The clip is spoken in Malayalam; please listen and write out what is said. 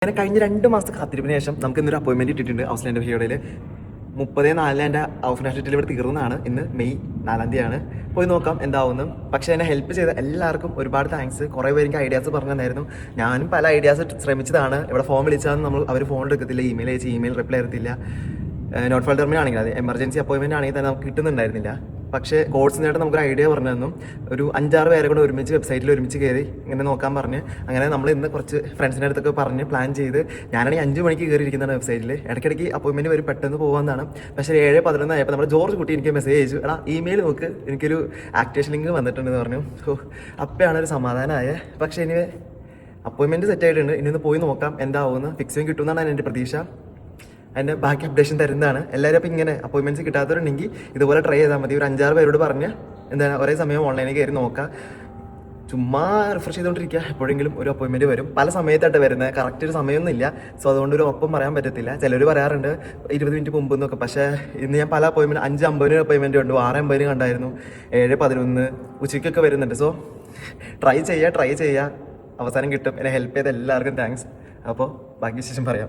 അങ്ങനെ കഴിഞ്ഞ 2 മാസത്തെ കാത്തിരിപ്പിന് ശേഷം നമുക്ക് ഇന്നൊരു അപ്പോയിൻമെൻറ്റ് ഇട്ടിട്ടുണ്ട് ഔസ്ലാൻഡ് ഹിയോടയിൽ 30/4 എൻ്റെ ഔട്ട് നാഷണൽ ഡെലിവറി തീർന്നതാണ്. ഇന്ന് മെയ് 4 തീയതിയാണ്. പോയി നോക്കാം എന്താവുന്നു. പക്ഷേ എന്നെ ഹെൽപ്പ് ചെയ്ത എല്ലാവർക്കും ഒരുപാട് താങ്ക്സ്. കുറേ പേര് എനിക്ക് ഐഡിയാസ് പറഞ്ഞു തന്നായിരുന്നു. ഞാനും പല ഐഡിയാസ് ശ്രമിച്ചതാണ്. ഇവിടെ ഫോൺ വിളിച്ചാൽ അവർ ഫോൺ എടുക്കത്തില്ല, ഇമെയിൽ അയച്ച് ഇമെയിൽ റിപ്ലൈ തരത്തില്ല. നോട്ട് ഫയൽ ടെർമിനൽ ആണെങ്കിൽ അത് എമർജൻസി അപ്പോയിൻമെൻറ്റ് ആണെങ്കിൽ തന്നെ നമുക്ക് കിട്ടുന്നുണ്ടായിരുന്നില്ല. പക്ഷേ കോഴ്സിനായിട്ട് നമുക്കൊരു ഐഡിയ പറഞ്ഞു തന്നു. ഒരു 5-6 പേരെ കൂടെ ഒരുമിച്ച് വെബ്സൈറ്റിൽ ഒരുമിച്ച് കയറി ഇങ്ങനെ നോക്കാൻ പറഞ്ഞ് അങ്ങനെ നമ്മൾ ഇന്ന് കുറച്ച് ഫ്രണ്ട്സിൻ്റെ അടുത്തൊക്കെ പറഞ്ഞ് പ്ലാൻ ചെയ്ത് ഞാനാണെങ്കിൽ 5 മണിക്ക് കയറിയിരിക്കുന്നതാണ് വെബ്സൈറ്റിൽ. ഇടയ്ക്കിടയ്ക്ക് അപ്പോയിൻമെൻറ്റ് വരും, പെട്ടെന്ന് പോകാമെന്നാണ്. പക്ഷേ 7:11 ആയപ്പോൾ നമ്മുടെ ജോർജ് കുട്ടി എനിക്ക് മെസ്സേജ് അയച്ചു, എടാ ഇമെയിൽ നോക്ക്, എനിക്കൊരു ആക്ടിവേഷൻ ലിങ്ക് വന്നിട്ടുണ്ടെന്ന് പറഞ്ഞു. അപ്പോഴാണ് ഒരു സമാധാനമായ. പക്ഷേ ഇനി അപ്പോയിൻമെൻറ്റ് സെറ്റ് ആയിട്ടുണ്ട്. ഇനി ഒന്ന് പോയി നോക്കാം എന്താവുമെന്ന്. ഫിക്സിങ് കിട്ടുമെന്നാണ് എൻ്റെ പ്രതീക്ഷ. അതിൻ്റെ ബാക്കി അപ്ഡേഷൻ തരുന്നതാണ്. എല്ലാവരും അപ്പോൾ ഇങ്ങനെ അപ്പോയിൻമെൻറ്റ്സ് കിട്ടാത്തവരുണ്ടെങ്കിൽ ഇതുപോലെ ട്രൈ ചെയ്താൽ മതി. ഒരു 5-6 പേരോട് പറഞ്ഞ് എന്താണ് ഒരേ സമയം ഓൺലൈനിൽ കയറി നോക്കുക. ചുമ്മാ റിഫ്രഷ് ചെയ്തുകൊണ്ടിരിക്കുക. എപ്പോഴെങ്കിലും ഒരു അപ്പോയിൻമെൻറ്റ് വരും. പല സമയത്തായിട്ട് വരുന്നത്, കറക്റ്റ് ഒരു സമയമൊന്നുമില്ല. സോ അതുകൊണ്ട് ഒരു ഒപ്പം പറയാൻ പറ്റത്തില്ല. ചിലർ പറയാറുണ്ട് 20 മിനിറ്റ് മുമ്പ് എന്നൊക്കെ. പക്ഷേ ഇന്ന് ഞാൻ പല അപ്പോയിൻമെൻറ്റ് 5:50 അപ്പോയിൻമെൻറ്റ് ഉണ്ട്, 6:50 കണ്ടായിരുന്നു, 7:11 ഉച്ചയ്ക്കൊക്കെ വരുന്നുണ്ട്. സോ ട്രൈ ചെയ്യുക. അവസാനം കിട്ടും. എന്നെ ഹെൽപ്പ് ചെയ്ത എല്ലാവർക്കും താങ്ക്സ്. അപ്പോൾ ബാക്കി വിശേഷം പറയാം.